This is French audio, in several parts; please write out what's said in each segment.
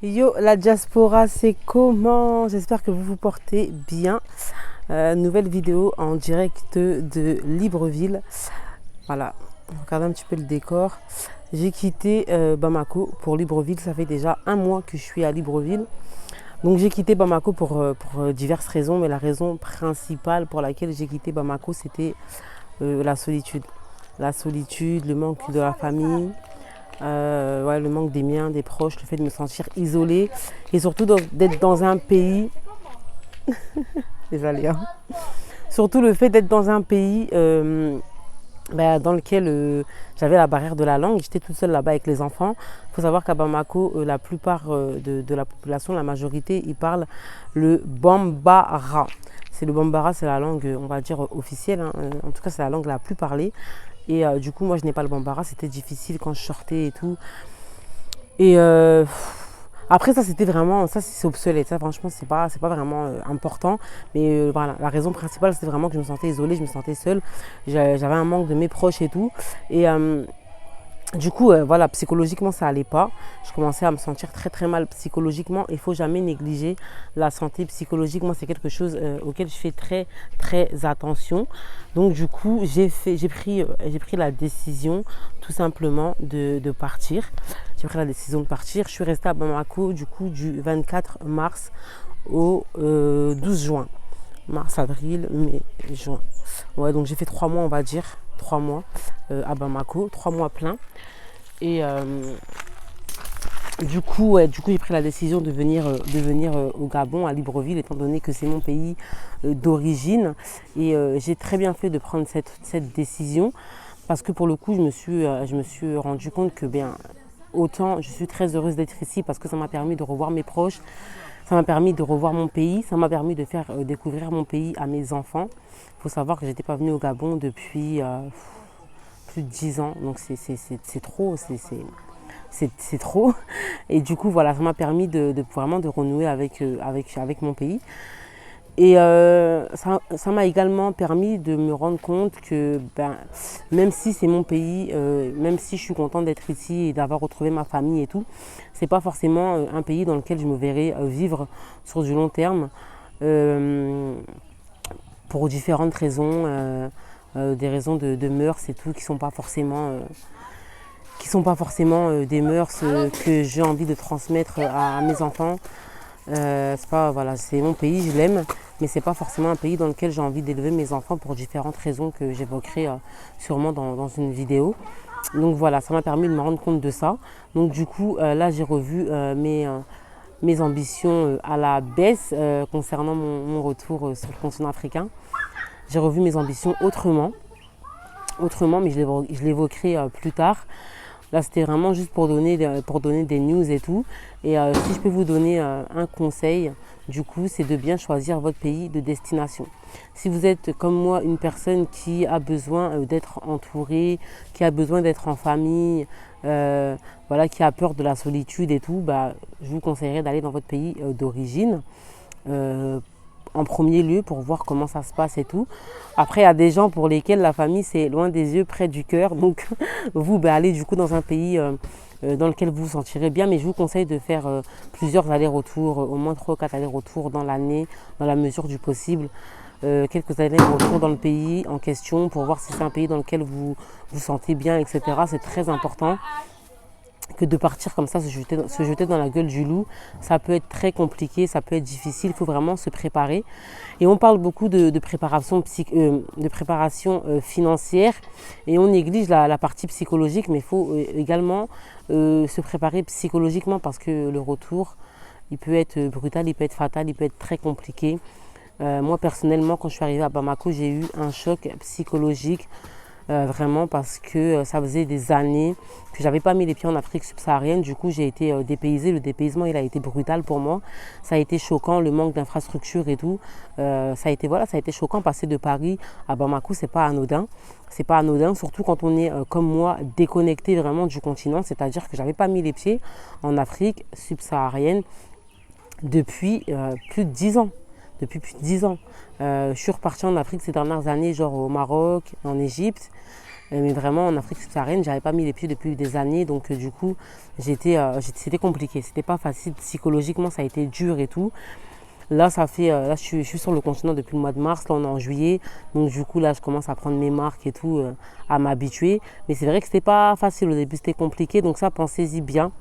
Yo, la diaspora, c'est comment? J'espère que vous vous portez bien. Nouvelle vidéo en direct de Libreville. Voilà, regardez un petit peu le décor. J'ai quitté Bamako pour Libreville. Ça fait déjà un mois que je suis à Libreville. Donc j'ai quitté Bamako pour diverses raisons, mais la raison principale pour laquelle j'ai quitté Bamako, c'était la solitude. La solitude, le manque de la famille, ouais, le manque des miens, des proches, le fait de me sentir isolée et surtout d'être dans un pays, désolé, hein. Surtout le fait d'être dans un pays dans lequel j'avais la barrière de la langue. J'étais toute seule là-bas avec les enfants. Il faut savoir qu'à Bamako, la plupart de la population, la majorité, ils parlent le Bambara. C'est le Bambara, c'est la langue, on va dire, officielle, hein. En tout cas, c'est la langue la plus parlée. Et du coup, moi, je n'ai pas le Bambara. C'était difficile quand je sortais et tout. Et après, ça, c'était vraiment, ça, c'est obsolète. Ça, franchement, c'est pas vraiment important. Mais voilà, la raison principale, c'était vraiment que je me sentais isolée, je me sentais seule. J'avais un manque de mes proches et tout. Et du coup, voilà, psychologiquement, ça allait pas. Je commençais à me sentir très très mal psychologiquement. Il faut jamais négliger la santé psychologique. Moi, c'est quelque chose auquel je fais très très attention. Donc, du coup, j'ai pris la décision tout simplement de partir. J'ai pris la décision de partir. Je suis restée à Bamako du coup du 24 mars au 12 juin. Mars, avril, mai, juin. Ouais, donc j'ai fait 3 mois, on va dire. 3 mois à Bamako, 3 mois pleins. Et du coup, j'ai pris la décision de venir au Gabon, à Libreville, étant donné que c'est mon pays d'origine. Et j'ai très bien fait de prendre cette décision parce que pour le coup, je me suis rendu compte que bien, autant je suis très heureuse d'être ici parce que ça m'a permis de revoir mes proches, ça m'a permis de revoir mon pays, ça m'a permis de faire découvrir mon pays à mes enfants. Il faut savoir que je n'étais pas venue au Gabon depuis plus de 10 ans, donc c'est trop, c'est trop. Et du coup, voilà, ça m'a permis de vraiment de renouer avec mon pays. Et ça m'a également permis de me rendre compte que même si c'est mon pays, même si je suis contente d'être ici et d'avoir retrouvé ma famille et tout, c'est pas forcément un pays dans lequel je me verrai vivre sur du long terme pour différentes raisons, des raisons de mœurs et tout qui sont pas forcément des mœurs que j'ai envie de transmettre à mes enfants. C'est pas, voilà, c'est mon pays, je l'aime, mais c'est pas forcément un pays dans lequel j'ai envie d'élever mes enfants pour différentes raisons que j'évoquerai sûrement dans une vidéo. Donc voilà, ça m'a permis de me rendre compte de ça. Donc du coup, là j'ai revu mes ambitions à la baisse concernant mon retour sur le continent africain. J'ai revu mes ambitions autrement, mais je l'évoquerai plus tard. Là, c'était vraiment juste pour donner des news et tout. Et si je peux vous donner un conseil, du coup, c'est de bien choisir votre pays de destination. Si vous êtes comme moi une personne qui a besoin d'être entourée, qui a besoin d'être en famille, voilà, qui a peur de la solitude et tout, je vous conseillerais d'aller dans votre pays d'origine. En premier lieu pour voir comment ça se passe et tout. Après, il y a des gens pour lesquels la famille, c'est loin des yeux, près du cœur. Donc, vous, allez du coup dans un pays dans lequel vous vous sentirez bien. Mais je vous conseille de faire plusieurs allers-retours, au moins 3 ou 4 allers-retours dans l'année, dans la mesure du possible. Quelques allers-retours dans le pays en question pour voir si c'est un pays dans lequel vous vous sentez bien, etc. C'est très important que de partir comme ça, se jeter dans la gueule du loup. Ça peut être très compliqué, ça peut être difficile, il faut vraiment se préparer. Et on parle beaucoup de préparation, financière et on néglige la partie psychologique, mais il faut également se préparer psychologiquement parce que le retour, il peut être brutal, il peut être fatal, il peut être très compliqué. Moi personnellement, quand je suis arrivée à Bamako, j'ai eu un choc psychologique. Vraiment parce que ça faisait des années que j'avais pas mis les pieds en Afrique subsaharienne. Du coup, j'ai été dépaysée. Le dépaysement, il a été brutal pour moi. Ça a été choquant, le manque d'infrastructures et tout. Ça a été choquant. Passer de Paris à Bamako, c'est pas anodin. C'est pas anodin, surtout quand on est comme moi déconnecté vraiment du continent. C'est-à-dire que j'avais pas mis les pieds en Afrique subsaharienne depuis plus de 10 ans. Depuis plus de 10 ans. Je suis repartie en Afrique ces dernières années, genre au Maroc, en Égypte. Mais vraiment, en Afrique subsaharienne, j'avais pas mis les pieds depuis des années. Donc, du coup, c'était compliqué. C'était pas facile. Psychologiquement, ça a été dur et tout. Là, je suis sur le continent depuis le mois de mars. Là, on est en juillet. Donc, du coup, là, je commence à prendre mes marques et tout, à m'habituer. Mais c'est vrai que c'était pas facile au début. C'était compliqué. Donc, ça, pensez-y bien.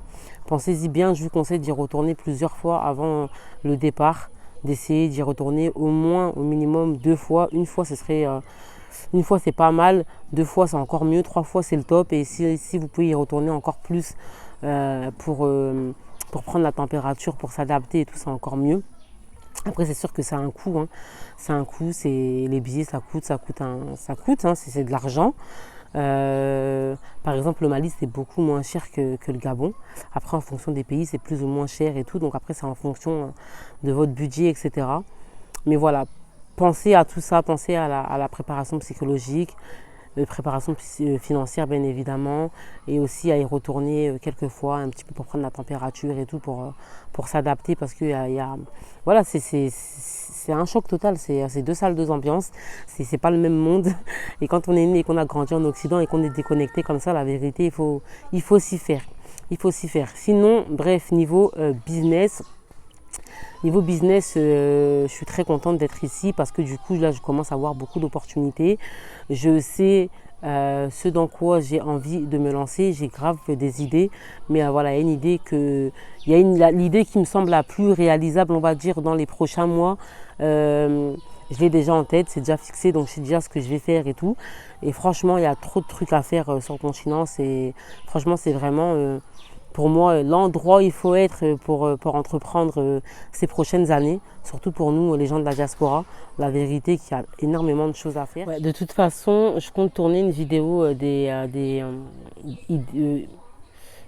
Pensez-y bien. Je vous conseille d'y retourner plusieurs fois avant le départ. D'essayer d'y retourner au moins, au minimum 2 fois. Une fois, c'est pas mal. 2 fois, c'est encore mieux. 3 fois, c'est le top. Et si vous pouvez y retourner encore plus pour prendre la température, pour s'adapter et tout, c'est encore mieux. Après, c'est sûr que ça a un coût. Hein. C'est un coût. Les billets, ça coûte. Hein, c'est de l'argent. Par exemple, le Mali, c'est beaucoup moins cher que le Gabon. Après, en fonction des pays, c'est plus ou moins cher et tout. Donc après, c'est en fonction de votre budget, etc. Mais voilà, pensez à tout ça, pensez à la préparation psychologique, préparation financière bien évidemment, et aussi à y retourner quelques fois un petit peu pour prendre la température et tout, pour s'adapter parce que voilà, c'est un choc total, c'est 2 salles, 2 ambiances, c'est pas le même monde. Et quand on est né et qu'on a grandi en Occident et qu'on est déconnecté comme ça, la vérité, il faut s'y faire. Il faut s'y faire. Sinon, bref, niveau business, je suis très contente d'être ici parce que du coup, là, je commence à avoir beaucoup d'opportunités. Je sais ce dans quoi j'ai envie de me lancer. J'ai grave des idées, mais voilà, il y a une idée l'idée qui me semble la plus réalisable, on va dire, dans les prochains mois. Je l'ai déjà en tête, c'est déjà fixé, donc je sais déjà ce que je vais faire et tout. Et franchement, il y a trop de trucs à faire sur le continent. Franchement, c'est vraiment... pour moi, l'endroit où il faut être pour entreprendre ces prochaines années, surtout pour nous, les gens de la diaspora. La vérité, qu'il y a énormément de choses à faire. Ouais, de toute façon, je compte tourner une vidéo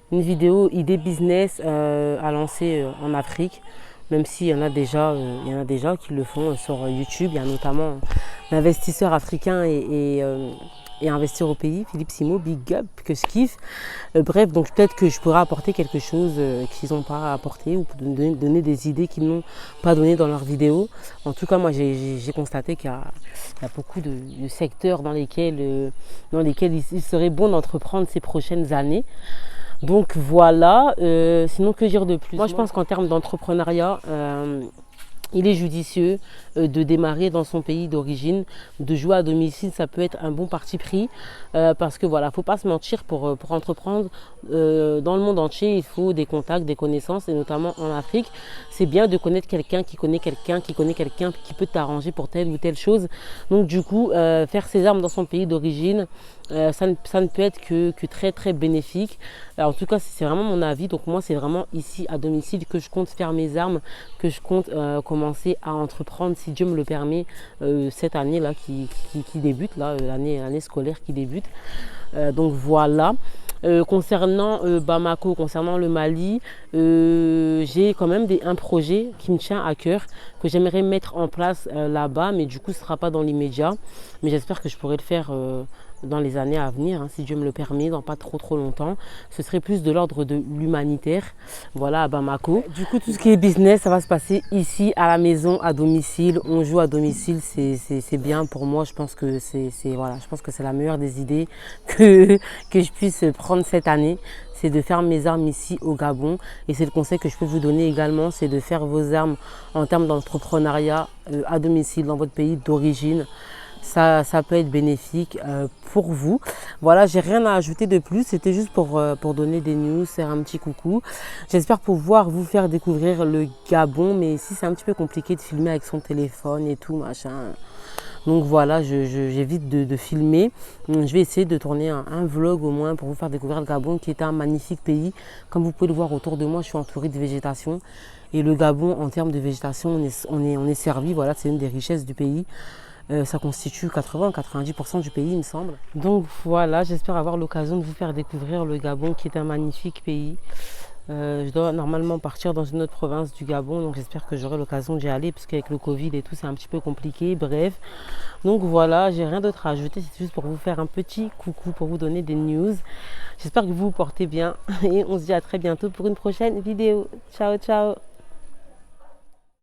une vidéo idée business à lancer en Afrique. Même s'il y en a déjà, qui le font sur YouTube. Il y a notamment l'investisseur africain et investir au pays, Philippe Simo, big up, que je kiffe. Bref, donc peut-être que je pourrais apporter quelque chose qu'ils n'ont pas apporté ou donner des idées qu'ils n'ont pas données dans leurs vidéos. En tout cas, moi, j'ai constaté qu'il y a beaucoup de secteurs dans lesquels il serait bon d'entreprendre ces prochaines années. Donc voilà, sinon que dire de plus? Moi, je pense qu'en termes d'entrepreneuriat, il est judicieux de démarrer dans son pays d'origine, de jouer à domicile, ça peut être un bon parti pris parce que voilà, faut pas se mentir, pour entreprendre dans le monde entier, il faut des contacts, des connaissances et notamment en Afrique. C'est bien de connaître quelqu'un qui connaît quelqu'un qui peut t'arranger pour telle ou telle chose. Donc du coup, faire ses armes dans son pays d'origine, ça ne peut être que très très bénéfique. Alors, en tout cas, c'est vraiment mon avis. Donc moi, c'est vraiment ici à domicile que je compte faire mes armes, que je compte commencer à entreprendre, si Dieu me le permet, cette année là qui débute, l'année scolaire qui débute. Donc voilà. Concernant Bamako, concernant le Mali, j'ai quand même un projet qui me tient à cœur, que j'aimerais mettre en place là-bas, mais du coup ce ne sera pas dans l'immédiat, mais j'espère que je pourrai le faire dans les années à venir, hein, si Dieu me le permet, dans pas trop longtemps. Ce serait plus de l'ordre de l'humanitaire, voilà, à Bamako. Du coup, tout ce qui est business, ça va se passer ici, à la maison, à domicile. On joue à domicile, c'est bien pour moi. Je pense que c'est la meilleure des idées que je puisse prendre cette année. C'est de faire mes armes ici au Gabon. Et c'est le conseil que je peux vous donner également, c'est de faire vos armes en termes d'entrepreneuriat à domicile, dans votre pays d'origine. Ça peut être bénéfique pour vous. Voilà, j'ai rien à ajouter de plus. C'était juste pour donner des news, faire un petit coucou. J'espère pouvoir vous faire découvrir le Gabon. Mais ici, c'est un petit peu compliqué de filmer avec son téléphone et tout, machin. Donc voilà, j'évite de filmer. Je vais essayer de tourner un vlog au moins pour vous faire découvrir le Gabon, qui est un magnifique pays. Comme vous pouvez le voir autour de moi, je suis entourée de végétation. Et le Gabon, en termes de végétation, on est servi. Voilà, c'est une des richesses du pays. Ça constitue 80-90% du pays, il me semble. Donc voilà, j'espère avoir l'occasion de vous faire découvrir le Gabon, qui est un magnifique pays. Je dois normalement partir dans une autre province du Gabon, donc j'espère que j'aurai l'occasion d'y aller, parce qu'avec le Covid et tout, c'est un petit peu compliqué. Bref, donc voilà, j'ai rien d'autre à ajouter, c'est juste pour vous faire un petit coucou, pour vous donner des news. J'espère que vous vous portez bien et on se dit à très bientôt pour une prochaine vidéo. Ciao, ciao!